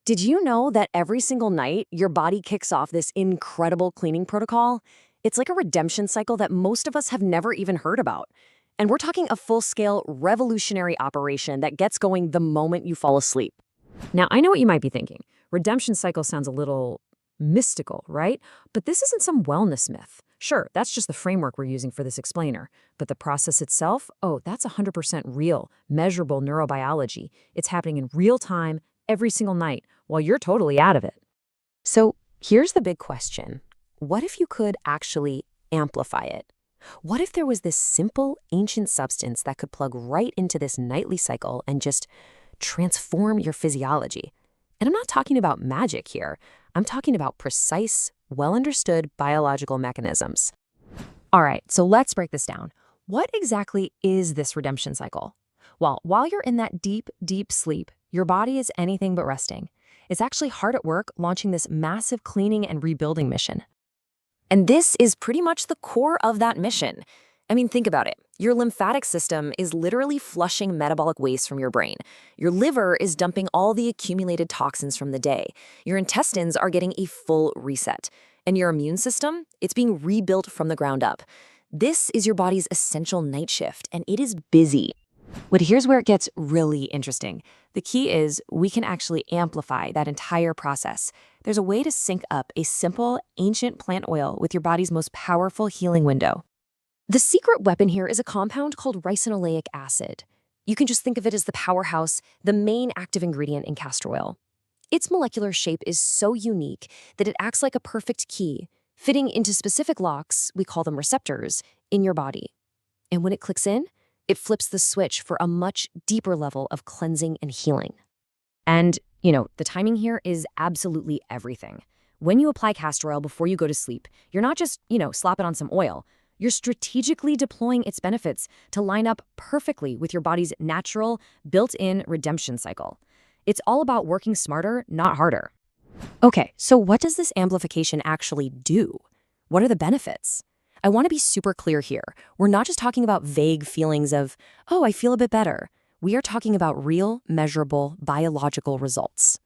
Did you know that every single night your body kicks off this incredible cleaning protocol? It's like a redemption cycle that most of us have never even heard about. And we're talking a full-scale, revolutionary operation that gets going the moment you fall asleep. Now, I know what you might be thinking. Redemption cycle sounds a little mystical, right? But this isn't some wellness myth. Sure, that's just the framework we're using for this explainer. But the process itself, oh, that's 100% real, measurable neurobiology. It's happening in real time, every single night, while you're totally out of it. So here's the big question. What if you could actually amplify it? What if there was this simple, ancient substance that could plug right into this nightly cycle and just transform your physiology? And I'm not talking about magic here. I'm talking about precise, well-understood biological mechanisms. All right, so let's break this down. What exactly is this redemption cycle? Well, while you're in that deep, deep sleep, your body is anything but resting. It's actually hard at work launching this massive cleaning and rebuilding mission. And this is pretty much the core of that mission. I mean, think about it. Your lymphatic system is literally flushing metabolic waste from your brain. Your liver is dumping all the accumulated toxins from the day. Your intestines are getting a full reset. And your immune system, it's being rebuilt from the ground up. This is your body's essential night shift, and it is busy. But here's where it gets really interesting. The key is we can actually amplify that entire process. There's a way to sync up a simple, ancient plant oil with your body's most powerful healing window. The secret weapon here is a compound called ricinoleic acid. You can just think of it as the powerhouse, the main active ingredient in castor oil. Its molecular shape is so unique that it acts like a perfect key, fitting into specific locks, we call them receptors, in your body. And when it clicks in, it flips the switch for a much deeper level of cleansing and healing. And, the timing here is absolutely everything. When you apply castor oil before you go to sleep, you're not just, slap it on some oil. You're strategically deploying its benefits to line up perfectly with your body's natural, built-in redemption cycle. It's all about working smarter, not harder. Okay, so what does this amplification actually do? What are the benefits? I want to be super clear here. We're not just talking about vague feelings of, oh, I feel a bit better. We are talking about real, measurable, biological results.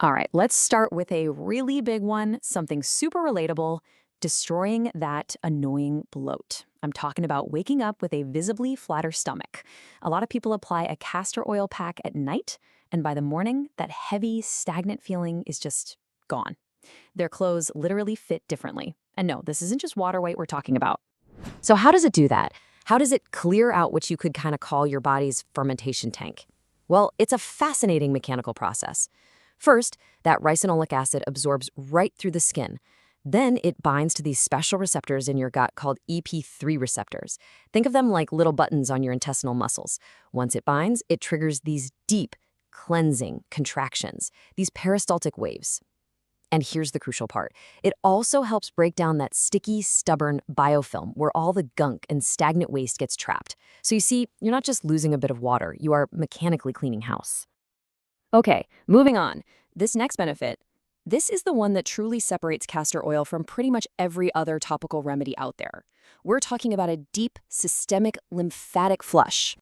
All right, let's start with a really big one, something super relatable, destroying that annoying bloat. I'm talking about waking up with a visibly flatter stomach. A lot of people apply a castor oil pack at night, and by the morning, that heavy, stagnant feeling is just gone. Their clothes literally fit differently. And no, this isn't just water weight we're talking about. So how does it do that? How does it clear out what you could kind of call your body's fermentation tank? Well, it's a fascinating mechanical process. First, that ricinoleic acid absorbs right through the skin. Then it binds to these special receptors in your gut called EP3 receptors. Think of them like little buttons on your intestinal muscles. Once it binds, it triggers these deep, cleansing contractions, these peristaltic waves. And here's the crucial part. It also helps break down that sticky, stubborn biofilm where all the gunk and stagnant waste gets trapped. So you see, you're not just losing a bit of water, you are mechanically cleaning house. Okay, moving on. This next benefit, this is the one that truly separates castor oil from pretty much every other topical remedy out there. We're talking about a deep, systemic lymphatic flush.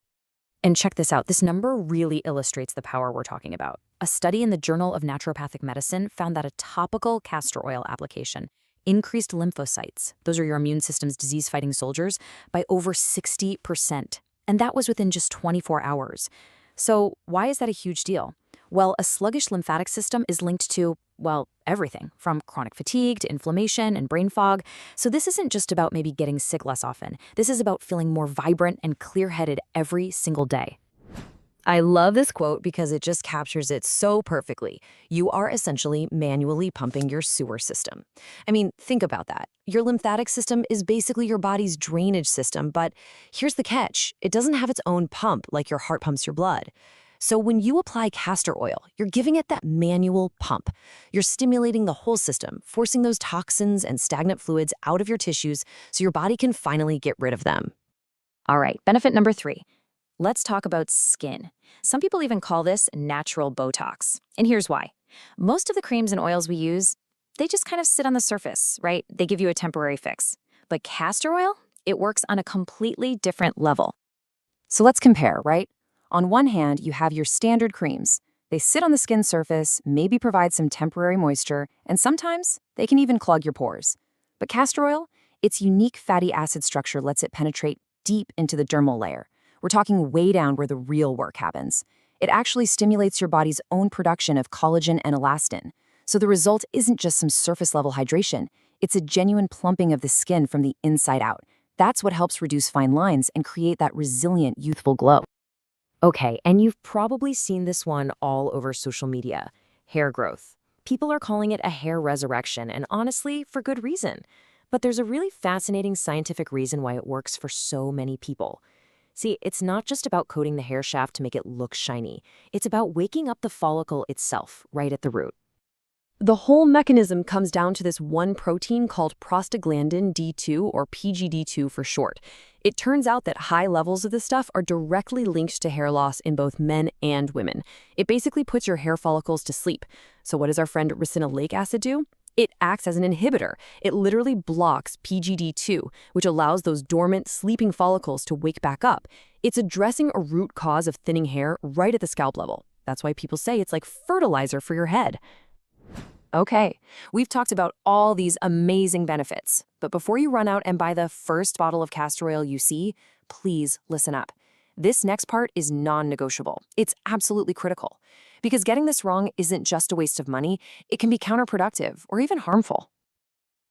And check this out, this number really illustrates the power we're talking about. A study in the Journal of Naturopathic Medicine found that a topical castor oil application increased lymphocytes, those are your immune system's disease-fighting soldiers, by over 60%. And that was within just 24 hours. So why is that a huge deal? Well, a sluggish lymphatic system is linked to, everything from chronic fatigue to inflammation and brain fog. So this isn't just about maybe getting sick less often. This is about feeling more vibrant and clear-headed every single day. I love this quote because it just captures it so perfectly. You are essentially manually pumping your sewer system. I mean, think about that. Your lymphatic system is basically your body's drainage system, but here's the catch. It doesn't have its own pump like your heart pumps your blood. So when you apply castor oil, you're giving it that manual pump. You're stimulating the whole system, forcing those toxins and stagnant fluids out of your tissues so your body can finally get rid of them. All right, benefit number 3. Let's talk about skin. Some people even call this natural Botox. And here's why. Most of the creams and oils we use, they just kind of sit on the surface, right? They give you a temporary fix. But castor oil, it works on a completely different level. So let's compare, right? On one hand, you have your standard creams. They sit on the skin surface, maybe provide some temporary moisture, and sometimes they can even clog your pores. But castor oil, its unique fatty acid structure lets it penetrate deep into the dermal layer. We're talking way down where the real work happens. It actually stimulates your body's own production of collagen and elastin. So the result isn't just some surface-level hydration. It's a genuine plumping of the skin from the inside out. That's what helps reduce fine lines and create that resilient, youthful glow. Okay, and you've probably seen this one all over social media. Hair growth. People are calling it a hair resurrection, and honestly, for good reason. But there's a really fascinating scientific reason why it works for so many people. See, it's not just about coating the hair shaft to make it look shiny. It's about waking up the follicle itself, right at the root. The whole mechanism comes down to this one protein called prostaglandin D2, or PGD2 for short. It turns out that high levels of this stuff are directly linked to hair loss in both men and women. It basically puts your hair follicles to sleep. So what does our friend ricinoleic acid do? It acts as an inhibitor. It literally blocks PGD2, which allows those dormant, sleeping follicles to wake back up. It's addressing a root cause of thinning hair right at the scalp level. That's why people say it's like fertilizer for your head. Okay, we've talked about all these amazing benefits, but before you run out and buy the first bottle of castor oil you see, please listen up. This next part is non-negotiable. It's absolutely critical, because getting this wrong isn't just a waste of money, it can be counterproductive or even harmful.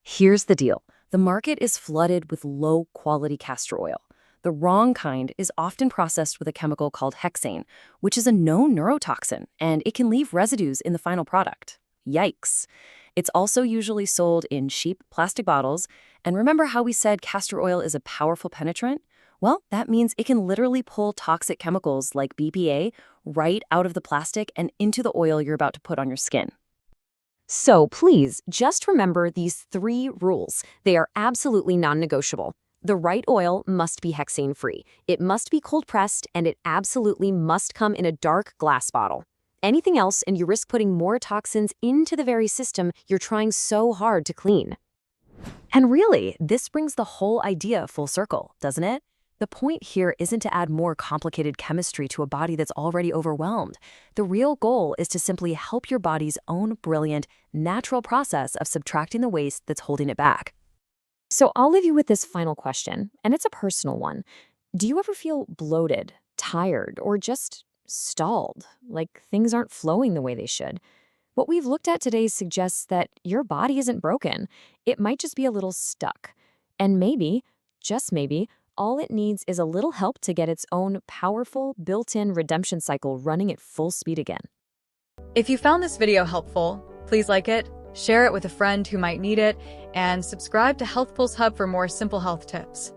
Here's the deal. The market is flooded with low-quality castor oil. The wrong kind is often processed with a chemical called hexane, which is a known neurotoxin, and it can leave residues in the final product. Yikes. It's also usually sold in cheap plastic bottles. And remember how we said castor oil is a powerful penetrant? Well, that means it can literally pull toxic chemicals like BPA right out of the plastic and into the oil you're about to put on your skin. So please, just remember these 3 rules. They are absolutely non-negotiable. The right oil must be hexane-free. It must be cold-pressed, and it absolutely must come in a dark glass bottle. Anything else, and you risk putting more toxins into the very system you're trying so hard to clean. And really, this brings the whole idea full circle, doesn't it? The point here isn't to add more complicated chemistry to a body that's already overwhelmed. The real goal is to simply help your body's own brilliant, natural process of subtracting the waste that's holding it back. So I'll leave you with this final question, and it's a personal one. Do you ever feel bloated, tired, or just stalled, like things aren't flowing the way they should? What we've looked at today suggests that your body isn't broken. It might just be a little stuck. And maybe, just maybe, all it needs is a little help to get its own powerful, built-in redemption cycle running at full speed again. If you found this video helpful, please like it, share it with a friend who might need it, and subscribe to HealthPulse Hub for more simple health tips.